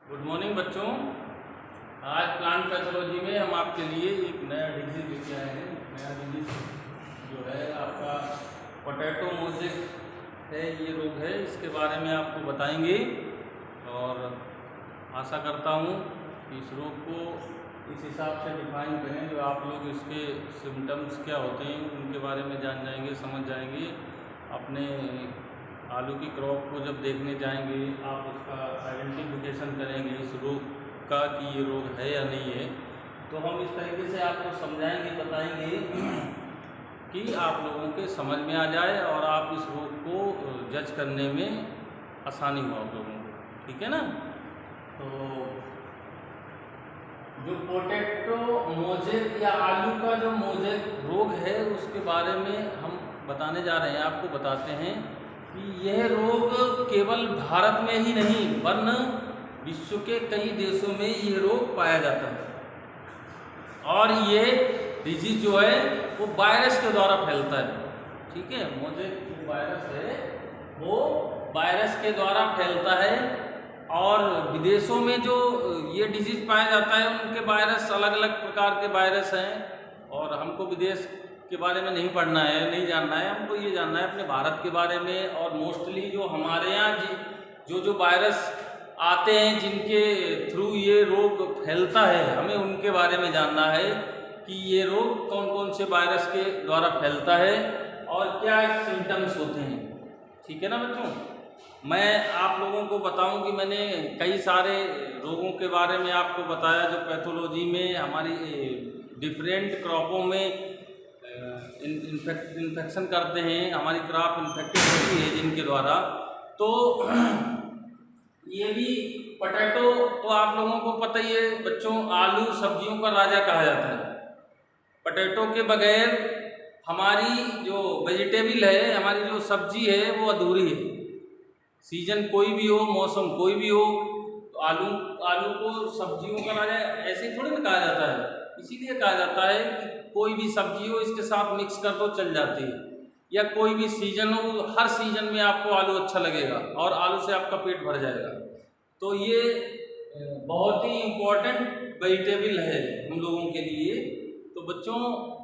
Good morning बच्चों। आज plant pathology में हम आपके लिए एक नया डिजीज लेके आए हैं। नया डिजीज जो है आपका पोटैटो मोज़ेक है, ये रोग है। इसके बारे में आपको बताएंगे और आशा करता हूँ कि इस रोग को इस हिसाब से डिफाइन करें जो आप लोग इसके सिम्टम्स क्या होते हैं उनके बारे में जान जाएंगे, समझ जाएंगे। अपने आलू की क्रॉप को जब देखने जाएंगे आप उसका आइडेंटिफिकेशन करेंगे इस रोग का कि ये रोग है या नहीं है। तो हम इस तरीके से आपको समझाएंगे, बताएंगे कि आप लोगों के समझ में आ जाए और आप इस रोग को जज करने में आसानी हो आप लोगों को, ठीक है ना। तो जो पोटैटो मोज़ेक या आलू का जो मोज़ेक रोग है उसके बारे में हम बताने जा रहे हैं। आपको बताते हैं कि यह रोग केवल भारत में ही नहीं वरन विश्व के कई देशों में यह रोग पाया जाता है और ये डिजीज जो है वो वायरस के द्वारा फैलता है, ठीक है। मोज़ेक जो वायरस है वो वायरस के द्वारा फैलता है और विदेशों में जो ये डिजीज पाया जाता है उनके वायरस अलग अलग प्रकार के वायरस हैं और हमको विदेश के बारे में नहीं पढ़ना है, नहीं जानना है। हमको ये जानना है अपने भारत के बारे में और मोस्टली जो हमारे यहाँ जो वायरस आते हैं जिनके थ्रू ये रोग फैलता है हमें उनके बारे में जानना है कि ये रोग कौन कौन से वायरस के द्वारा फैलता है और क्या सिम्टम्स होते हैं, ठीक है ना बच्चों। मैं आप लोगों को बताऊं कि मैंने कई सारे रोगों के बारे में आपको बताया जो पैथोलॉजी में हमारी डिफरेंट क्रॉपों में इन्फेक्शन करते हैं, हमारी क्रॉप इन्फेक्टेड होती है जिनके द्वारा। तो ये भी पोटैटो तो आप लोगों को पता ही है बच्चों, आलू सब्जियों का राजा कहा जाता है। पोटैटो के बगैर हमारी जो वेजिटेबल है, हमारी जो सब्जी है वो अधूरी है। सीजन कोई भी हो, मौसम कोई भी हो, तो आलू को सब्जियों का राजा ऐसे थोड़ी ना कहा जाता है। इसीलिए कहा जाता है कि कोई भी सब्जी हो इसके साथ मिक्स कर दो चल जाती है, या कोई भी सीजन हो, हर सीजन में आपको आलू अच्छा लगेगा और आलू से आपका पेट भर जाएगा। तो ये बहुत ही इम्पोर्टेंट वेजिटेबल है हम लोगों के लिए। तो बच्चों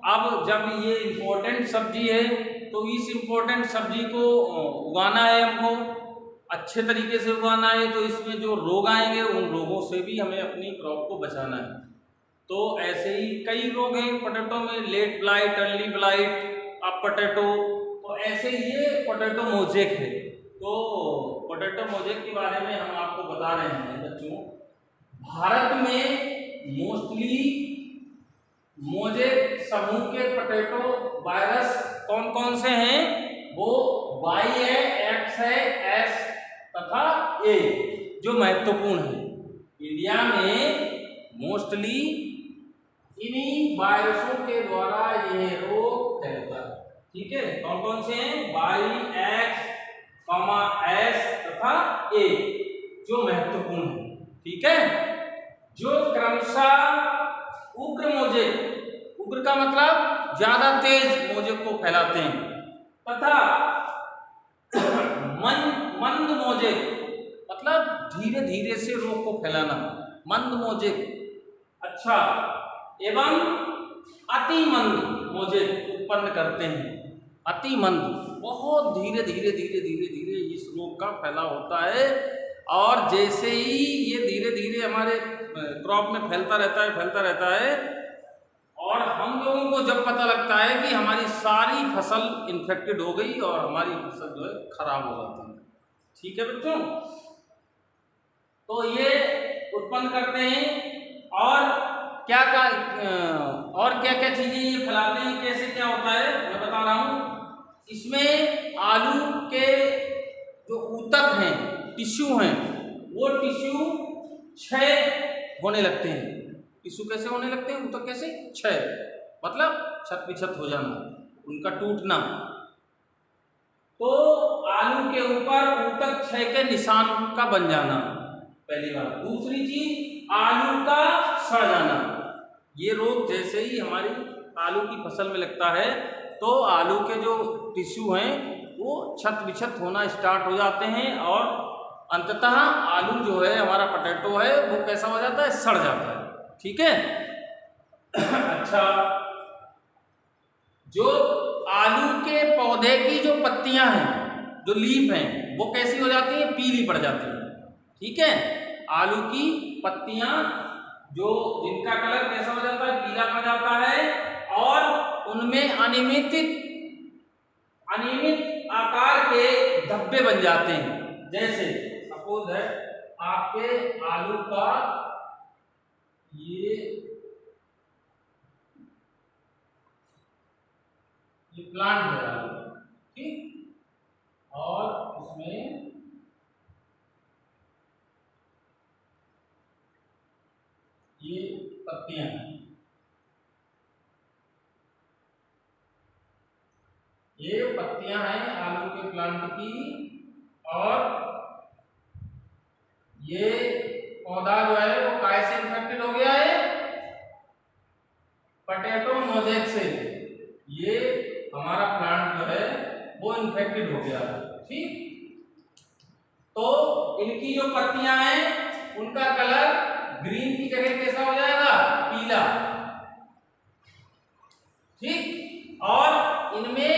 अब जब ये इम्पोर्टेंट सब्जी है तो इस इम्पोर्टेंट सब्जी को उगाना है, हमको अच्छे तरीके से उगाना है। तो इसमें जो रोग आएंगे उन रोगों से भी हमें अपनी क्रॉप को बचाना है। तो ऐसे ही कई रोग हैं पोटैटो में, late blight, early blight of potato. तो ऐसे ये पोटैटो मोज़ेक है। तो पोटैटो मोज़ेक के बारे में हम आपको बता रहे हैं बच्चों। भारत में मोस्टली मोज़ेक समूह के पोटैटो वायरस कौन कौन से हैं? वो Y है, X है, S तथा A जो महत्वपूर्ण है। इंडिया में मोस्टली इन्हीं वायरसों के द्वारा यह रोग फैलता है, ठीक है। कौन कौन से हैं? Y, X, S तथा A जो महत्वपूर्ण है, ठीक है। जो क्रमशः उग्र मोज़ेक, उग्र का मतलब ज्यादा तेज मोज़ेक को फैलाते हैं, तथा मंद मोज़ेक मतलब धीरे धीरे से रोग को फैलाना, मंद मोज़ेक। अच्छा, एवं अति मंद मोज़ेक उत्पन्न करते हैं। अति मंद बहुत धीरे धीरे धीरे धीरे धीरे इस रोग का फैलाव होता है और जैसे ही ये धीरे धीरे हमारे क्रॉप में फैलता रहता है और हम लोगों को जब पता लगता है कि हमारी सारी फसल इन्फेक्टेड हो गई और हमारी फसल जो है खराब हो जाती है, ठीक है बच्चों। तो ये उत्पन्न करते हैं और क्या क्या चीजें ये फैलाते हैं, कैसे क्या होता है मैं बता रहा हूँ। इसमें आलू के जो ऊतक हैं, टिश्यू हैं, वो टिश्यू क्षय होने लगते हैं। टिश्यू कैसे होने लगते हैं? ऊतक कैसे? क्षय मतलब छत विछत हो जाना, उनका टूटना। तो आलू के ऊपर ऊतक क्षय के निशान का बन जाना, पहली बात। दूसरी चीज आलू का सड़ जाना। ये रोग जैसे ही हमारी आलू की फसल में लगता है तो आलू के जो टिश्यू हैं वो छत विछत होना स्टार्ट हो जाते हैं और अंततः आलू जो है हमारा पोटैटो है वो कैसा हो जाता है, सड़ जाता है। ठीक है। अच्छा, जो आलू के पौधे की जो पत्तियां हैं, जो लीफ हैं, वो कैसी हो जाती है, पीली पड़ जाती है। ठीक है। आलू की पत्तियां जो जिनका कलर कैसा हो जाता है, पीला पड़ जाता है और उनमें अनियमित आकार के धब्बे बन जाते हैं। जैसे सपोज है आपके आलू का ये प्लांट है आलू, ठीक, और उसमें ये पत्तियां हैं, ये पत्तियां हैं आलू के प्लांट की, और ये पौधा जो है वो काय से इन्फेक्टेड हो गया है, पोटैटो मोजेक से। ये हमारा प्लांट जो है वो इन्फेक्टेड हो गया है। ठीक, तो इनकी जो पत्तियां हैं उनका कलर ग्रीन की जगह कैसा हो जाएगा, पीला। ठीक, और इनमें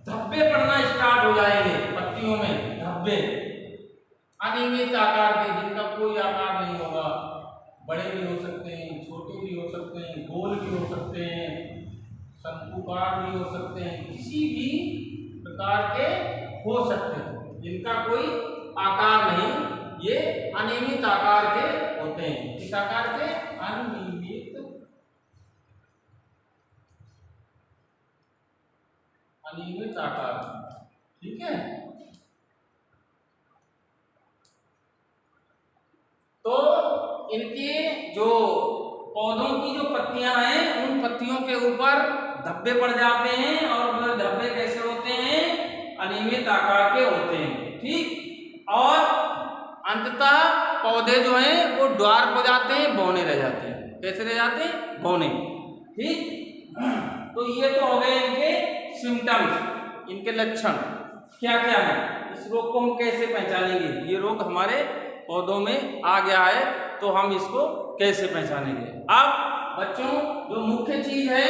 धब्बे पड़ना स्टार्ट हो जाएंगे, पत्तियों में धब्बे अनियमित आकार के, जिनका कोई आकार नहीं होगा, बड़े भी हो सकते हैं, छोटे भी हो सकते हैं, गोल भी हो सकते हैं, शंकुकार भी हो सकते हैं, किसी भी प्रकार के हो सकते हैं, जिनका कोई आकार नहीं, ये अनियमित आकार के होते हैं। किस आकार के, अनियमित आकार। ठीक है। तो इनके जो पौधों की जो पत्तियां हैं उन पत्तियों के ऊपर धब्बे पड़ जाते हैं, और वो धब्बे कैसे होते हैं, अनियमित आकार के होते हैं। ठीक, और अंततः पौधे जो हैं वो डार्क हो जाते हैं, बौने रह जाते हैं। कैसे रह जाते हैं, बौने। ठीक, तो ये तो हो गए इनके सिम्टम्स, इनके लक्षण क्या क्या है। इस रोग को हम कैसे पहचानेंगे, ये रोग हमारे पौधों में आ गया है तो हम इसको कैसे पहचानेंगे। अब बच्चों जो मुख्य चीज है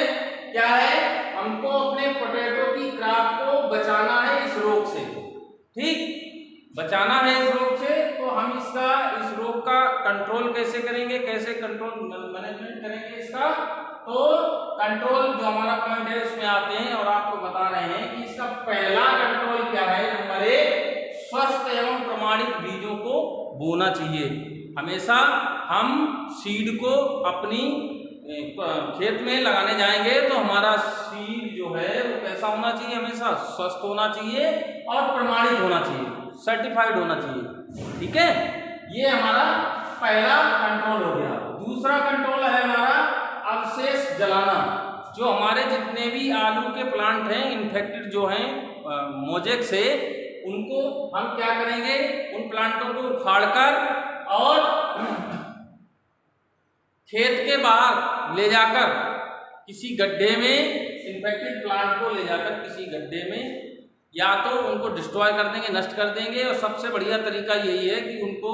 क्या है, हमको अपने पोटैटो की क्रॉप को बचाना है इस रोग से। ठीक, बचाना है इस रोग से, तो हम इस रोग का कंट्रोल कैसे करेंगे, कैसे कंट्रोल मैनेजमेंट करेंगे इसका। तो कंट्रोल जो हमारा पॉइंट है उसमें आते हैं और आपको बता रहे हैं कि इसका पहला कंट्रोल क्या है। नंबर 1, स्वस्थ एवं प्रमाणित बीजों को बोना चाहिए। हमेशा हम सीड को अपनी खेत में लगाने जाएंगे तो हमारा सीड जो है वो कैसा होना चाहिए, हमेशा स्वस्थ होना चाहिए और प्रमाणित होना चाहिए, सर्टिफाइड होना चाहिए। ठीक है, ये हमारा पहला कंट्रोल हो गया। दूसरा कंट्रोल है हमारा अवशेष जलाना। जो हमारे जितने भी आलू के प्लांट हैं इन्फेक्टेड जो हैं मोजेक से, उनको हम क्या करेंगे, उन प्लांटों को उखाड़कर और खेत के बाहर ले जाकर किसी गड्ढे में, इन्फेक्टेड प्लांट को ले जाकर किसी गड्ढे में या तो उनको डिस्ट्रॉय कर देंगे, नष्ट कर देंगे, और सबसे बढ़िया तरीका यही है कि उनको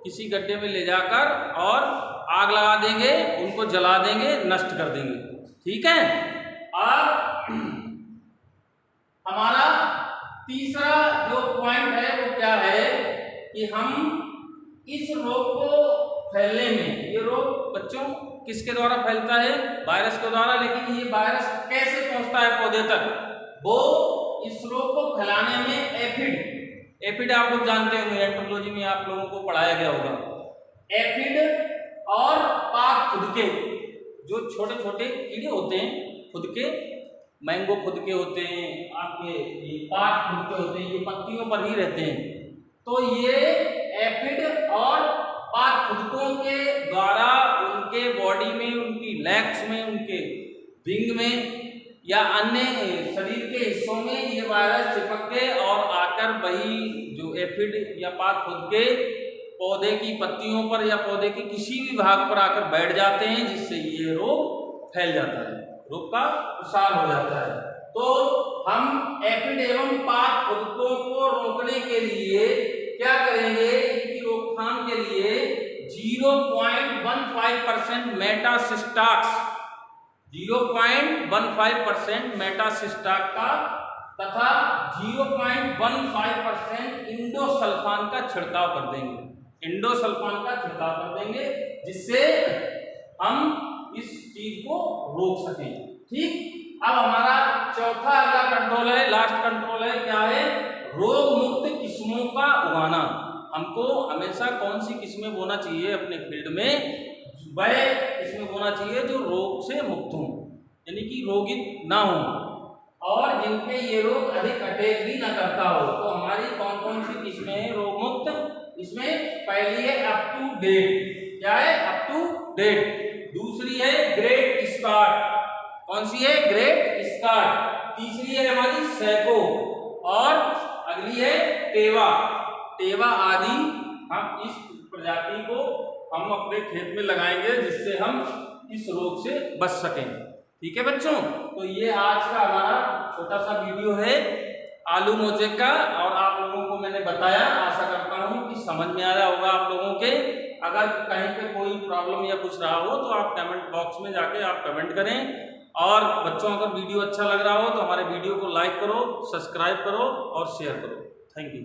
किसी गड्ढे में ले जाकर और आग लगा देंगे, उनको जला देंगे, नष्ट कर देंगे। ठीक है। अब हमारा तीसरा जो पॉइंट है वो क्या है कि हम इस रोग को फैलने में, ये रोग बच्चों किसके द्वारा फैलता है, वायरस के द्वारा। लेकिन ये वायरस कैसे पहुंचता है पौधे तक, वो इस रोग को फैलाने में एफिड आप लोग जानते होंगे, एंटोलॉजी में आप लोगों को पढ़ाया गया होगा। एफिड और पाक फुदके, जो छोटे छोटे कीड़े होते हैं, फुदके, मैंगो फुदके होते हैं, आपके ये पाक फुदके होते हैं, ये पत्तियों पर ही रहते हैं। तो ये एफिड और पाक फुदकों के द्वारा उनके बॉडी में, उनकी लेग्स में, उनके विंग में या अन्य शरीर के हिस्सों में ये वायरस चिपक के और आकर वही जो एफिड या पाक फुदके पौधे की पत्तियों पर या पौधे के किसी भी भाग पर आकर बैठ जाते हैं, जिससे ये रोग फैल जाता है, रोग का प्रसार हो जाता है। तो हम एफिड एवं पाक फुदकों को रोकने के लिए क्या करेंगे, इनकी रोकथाम के लिए 0.15% मेटासिस्टाक्स, 0.15% मेटासिस्टाक का तथा 0.15% इंडोसल्फान का छिड़काव कर देंगे, इंडोसल्फान का छिड़काव कर देंगे, जिससे हम इस चीज को रोक सकें। ठीक, अब हमारा चौथा अगला कंट्रोल है, लास्ट कंट्रोल है, क्या है, रोग मुक्त किस्मों का उगाना। हमको हमेशा कौन सी किस्में बोना चाहिए अपने फील्ड में, वह किस्में बोना चाहिए जो रोग से मुक्त हों, यानी कि रोगित ना हो और जिनपे ये रोग अधिक अटैक भी ना करता हो। तो हमारी कौन कौन सी किस्में हैं रोग मुक्त, इसमें पहली है अप टू डेट, क्या है, अप टू डेट। दूसरी है ग्रेट स्टार्ट, कौन सी है, ग्रेट स्टार्ट। तीसरी है हमारी सैको और अगली है टेवा, टेवा आदि। हम इस प्रजाति को हम अपने खेत में लगाएंगे जिससे हम इस रोग से बच सकें। ठीक है बच्चों, तो ये आज का हमारा छोटा सा वीडियो है आलू मोजेक का, और आप लोगों को मैंने बताया, आशा करता हूँ कि समझ में आया होगा आप लोगों के। अगर कहीं पे कोई प्रॉब्लम या कुछ रहा हो तो आप कमेंट बॉक्स में जाके आप कमेंट करें। और बच्चों अगर वीडियो अच्छा लग रहा हो तो हमारे वीडियो को लाइक करो, सब्सक्राइब करो और शेयर करो। Thank you.